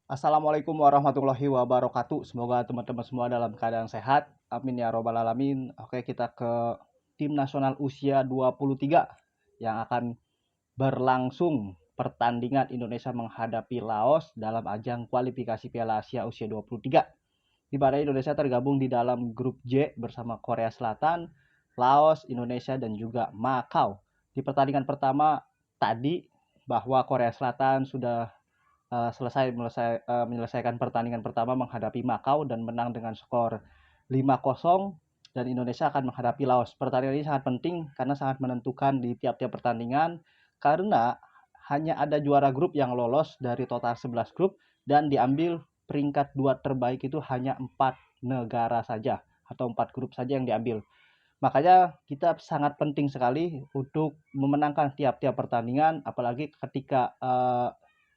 Assalamualaikum warahmatullahi wabarakatuh. Semoga teman-teman semua dalam keadaan sehat. Amin ya robbal alamin. Oke, kita ke tim nasional usia 23 yang akan berlangsung pertandingan Indonesia menghadapi Laos dalam ajang kualifikasi Piala Asia usia 23. Di mana Indonesia tergabung di dalam grup J bersama Korea Selatan, Laos, Indonesia dan juga Makau. Di pertandingan pertama tadi bahwa Korea Selatan sudah menyelesaikan pertandingan pertama menghadapi Makau dan menang dengan skor 5-0 dan Indonesia akan menghadapi Laos. Pertandingan ini sangat penting karena sangat menentukan di tiap-tiap pertandingan karena hanya ada juara grup yang lolos dari total 11 grup dan diambil peringkat 2 terbaik itu hanya 4 negara saja atau 4 grup saja yang diambil. Makanya kita sangat penting sekali untuk memenangkan tiap-tiap pertandingan apalagi ketika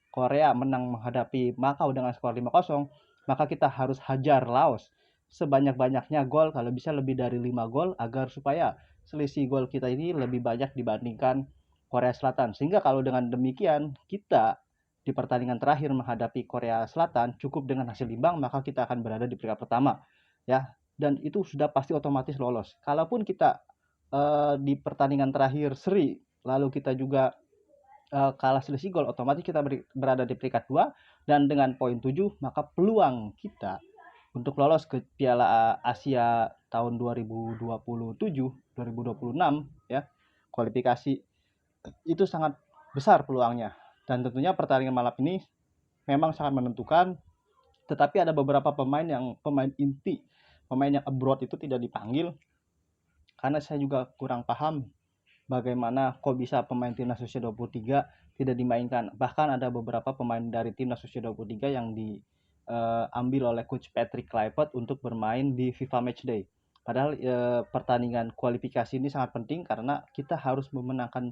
Korea menang menghadapi Makau dengan skor 5-0, maka kita harus hajar Laos sebanyak-banyaknya gol, kalau bisa lebih dari 5 gol agar supaya selisih gol kita ini lebih banyak dibandingkan Korea Selatan. Sehingga kalau dengan demikian kita di pertandingan terakhir menghadapi Korea Selatan cukup dengan hasil imbang, maka kita akan berada di peringkat pertama ya. Dan itu sudah pasti otomatis lolos. Kalaupun kita di pertandingan terakhir seri, lalu kita juga kalah selisih gol, otomatis kita berada di peringkat 2 dan dengan poin 7 maka peluang kita untuk lolos ke Piala Asia tahun 2027 2026 ya, kualifikasi itu sangat besar peluangnya. Dan tentunya pertandingan malam ini memang sangat menentukan, tetapi ada beberapa pemain inti, pemain yang abroad itu tidak dipanggil karena saya juga kurang paham bagaimana kok bisa pemain timnas usia 23 tidak dimainkan. Bahkan ada beberapa pemain dari timnas usia 23 yang diambil oleh coach Patrick Kluivert untuk bermain di FIFA Matchday. Padahal pertandingan kualifikasi ini sangat penting karena kita harus memenangkan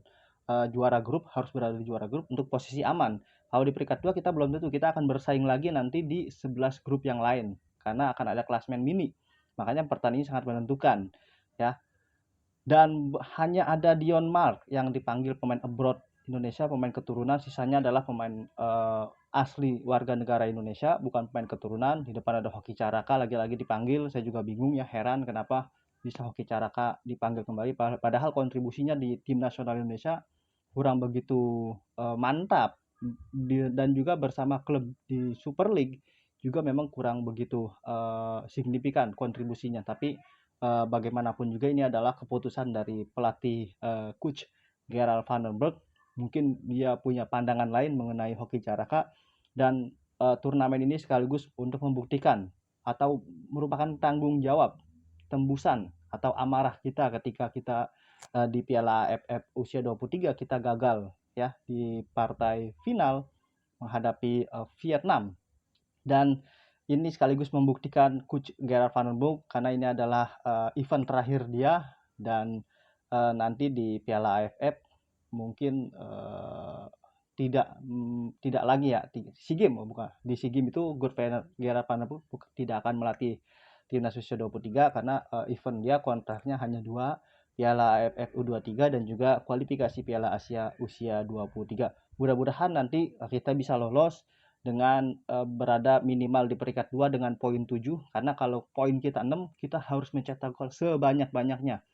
juara grup, harus berada di juara grup untuk posisi aman. Kalau di peringkat 2 kita belum tentu, kita akan bersaing lagi nanti di 11 grup yang lain karena akan ada klasmen mini. Makanya pertandingan sangat menentukan ya. Dan hanya ada Dion Mark yang dipanggil pemain abroad Indonesia, pemain keturunan, sisanya adalah pemain asli warga negara Indonesia, bukan pemain keturunan. Di depan ada Hoki Caraka lagi-lagi dipanggil, saya juga bingung ya, heran kenapa bisa Hoki Caraka dipanggil kembali, padahal kontribusinya di tim nasional Indonesia kurang begitu mantap. Dan juga bersama klub di Super League juga memang kurang begitu signifikan kontribusinya, tapi bagaimanapun juga ini adalah keputusan dari pelatih coach Gerald Van den Berg. Mungkin dia punya pandangan lain mengenai Hoki Caraka dan turnamen ini sekaligus untuk membuktikan atau merupakan tanggung jawab tembusan atau amarah kita ketika kita di Piala AFF usia 23 kita gagal ya di partai final menghadapi Vietnam. Dan ini sekaligus membuktikan coach Gerard Van den Broek karena ini adalah event terakhir dia dan nanti di Piala AFF mungkin tidak lagi ya di SEA Games, bukan di SEA Games itu Gerard Van den Broek tidak akan melatih timnas usia 23 karena event dia kontraknya hanya dua, Piala AFF U23 dan juga kualifikasi Piala Asia usia 23. Mudah-mudahan nanti kita bisa lolos dengan berada minimal di peringkat 2 dengan poin 7 karena kalau poin kita 6 kita harus mencetak gol sebanyak-banyaknya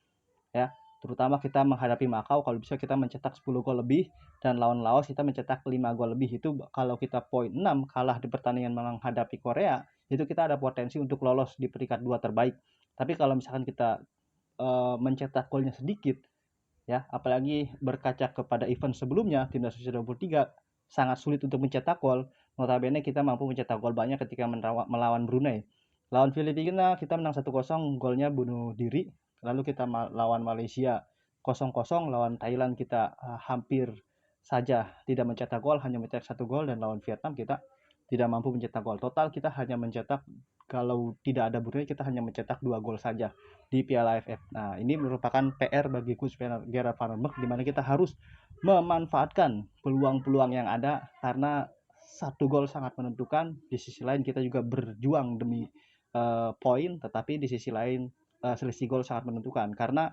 ya. Terutama kita menghadapi Makau kalau bisa kita mencetak 10 gol lebih dan lawan Laos kita mencetak 5 gol lebih. Itu kalau kita poin 6 kalah di pertandingan menghadapi Korea, itu kita ada potensi untuk lolos di peringkat 2 terbaik. Tapi kalau misalkan kita mencetak golnya sedikit ya, apalagi berkaca kepada event sebelumnya timnas usia 23 sangat sulit untuk mencetak gol. Notabene kita mampu mencetak gol banyak ketika melawan Brunei. Lawan Filipina kita menang 1-0, golnya bunuh diri. Lalu kita lawan Malaysia 0-0, lawan Thailand kita hampir saja tidak mencetak gol, hanya mencetak 1 gol, dan lawan Vietnam kita tidak mampu mencetak gol. Total kita hanya mencetak, kalau tidak ada Brunei kita hanya mencetak 2 gol saja di Piala AFF. Nah, ini merupakan PR bagi coach Gerard Van den Berg di mana kita harus memanfaatkan peluang-peluang yang ada karena 1 gol sangat menentukan. Di sisi lain kita juga berjuang demi poin, tetapi di sisi lain selisih gol sangat menentukan karena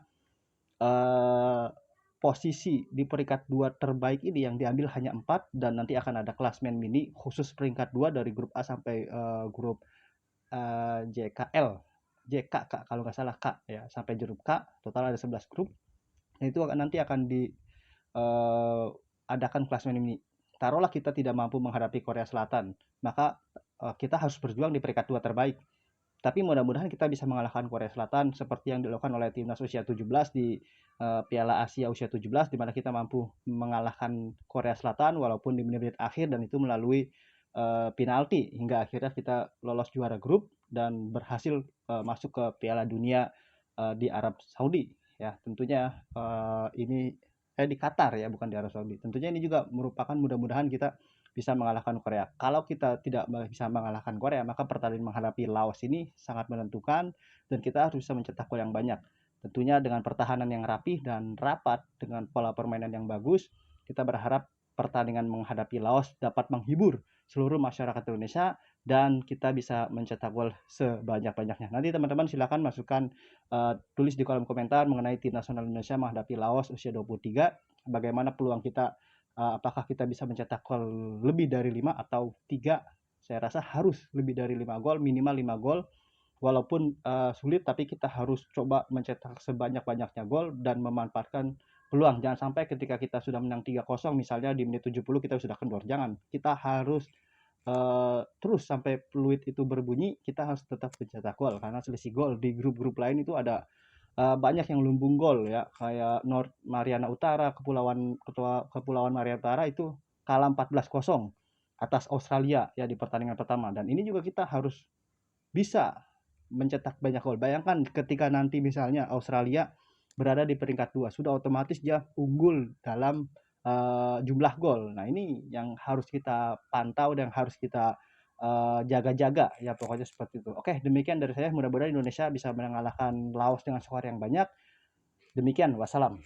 uh, posisi di peringkat 2 terbaik ini yang diambil hanya 4, dan nanti akan ada klasmen mini khusus peringkat 2 dari grup A sampai grup JKL, JK Kak, kalau nggak salah Kak ya, sampai grup K, total ada 11 grup. Nah, itu nanti akan adakan klasmen mini. Taruhlah kita tidak mampu menghadapi Korea Selatan, maka kita harus berjuang di peringkat 2 terbaik. Tapi mudah-mudahan kita bisa mengalahkan Korea Selatan seperti yang dilakukan oleh timnas usia 17 di Piala Asia usia 17, di mana kita mampu mengalahkan Korea Selatan walaupun di menit-menit akhir, dan itu melalui penalti hingga akhirnya kita lolos juara grup dan berhasil masuk ke Piala Dunia di Arab Saudi ya. Tentunya ini di Qatar ya, bukan di Arab Saudi. Tentunya ini juga merupakan, mudah-mudahan kita bisa mengalahkan Korea. Kalau kita tidak bisa mengalahkan Korea, maka pertandingan menghadapi Laos ini sangat menentukan dan kita harus bisa mencetak gol yang banyak. Tentunya dengan pertahanan yang rapih dan rapat, dengan pola permainan yang bagus, kita berharap pertandingan menghadapi Laos dapat menghibur seluruh masyarakat Indonesia dan kita bisa mencetak gol sebanyak-banyaknya. Nanti teman-teman silakan masukkan, tulis di kolom komentar mengenai tim nasional Indonesia menghadapi Laos usia 23, bagaimana peluang kita. Apakah kita bisa mencetak gol lebih dari 5 atau 3? Saya rasa harus lebih dari 5 gol, minimal 5 gol. Walaupun sulit, tapi kita harus coba mencetak sebanyak-banyaknya gol dan memanfaatkan peluang. Jangan sampai ketika kita sudah menang 3-0 misalnya di menit 70 kita sudah kendor. Jangan. Kita harus terus sampai peluit itu berbunyi, kita harus tetap mencetak gol, karena selisih gol di grup-grup lain itu ada banyak yang lumbung gol ya, kayak North Mariana Utara, Kepulauan Mariana Utara itu kalah 14-0 atas Australia ya di pertandingan pertama, dan ini juga kita harus bisa mencetak banyak gol. Bayangkan ketika nanti misalnya Australia berada di peringkat 2, sudah otomatis dia unggul dalam jumlah gol. Nah, ini yang harus kita pantau dan harus kita jaga-jaga ya, pokoknya seperti itu. Oke, demikian dari saya. Mudah-mudahan Indonesia bisa mengalahkan Laos dengan skor yang banyak. Demikian, wassalam.